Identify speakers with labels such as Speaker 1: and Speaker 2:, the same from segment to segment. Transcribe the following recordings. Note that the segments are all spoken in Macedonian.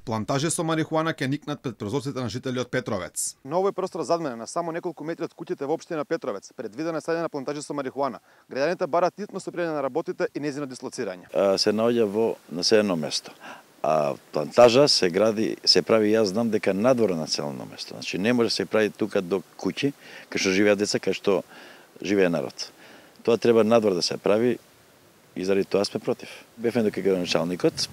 Speaker 1: Плантажи со марихуана ќе никнат пред прозорците на жители од Петровец.
Speaker 2: На овој простор задмене на само неколку метри од куќите во општина Петровец, предвидена е саѓање на плантажи со марихуана. Граѓаните бараат хитно стопирање на работите и нејзино дислоцирање.
Speaker 3: Се наоѓа во населено место. А плантажа се гради, се прави, јас знам дека надвор на населено место. Значи не може се прави тука до куќи, кај што живеат деца, кај што живее народ. Тоа треба надвор да се прави и заради тоа сме против. Бевме до градоначалникот,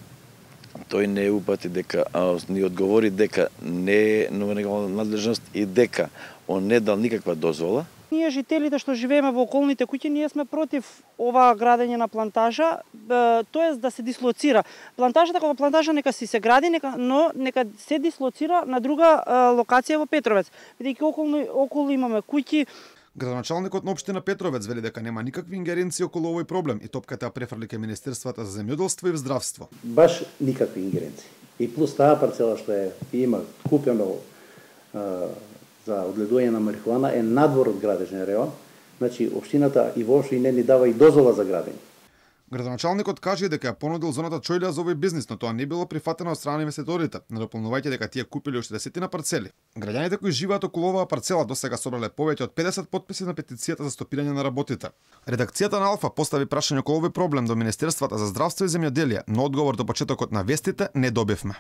Speaker 3: тој не упати дека, ни одговори дека не е негова надлежност и дека он не дал никаква дозвола.
Speaker 4: Ние жителите што живееме во околните куќи, ние сме против ова градење на плантажа, тоест да се дислоцира. Плантажата како плантажа нека си се гради, но нека се дислоцира на друга локација во Петровец, бидејќи околу имаме куќи.
Speaker 1: Градоначалникот на општина Петровец вели дека нема никакви ингеренции околу овој проблем и топката ја префрли кај Министерствата за земјоделство и здравство.
Speaker 5: Баш никакви ингеренции. И плюс таа парцела што има купено за одгледување на марихуана е надвор од градежен реон. Значи општината и воопшто и не ни дава и дозвола за градење.
Speaker 1: Градоначалникот кажа дека ја понудил зоната Чојлија за овој бизнис, но тоа не било прифатено од страна на инвеститорите, надополнувајќи дека тие купили уште десетина парцели. Граѓаните кои живеат околу оваа парцела досега собрале повеќе од 50 потписи на петицијата за стопирање на работите. Редакцијата на Алфа постави прашање околу овој проблем до Министерствата за здравство и земјоделие, но одговор до почетокот на вестите не добивме.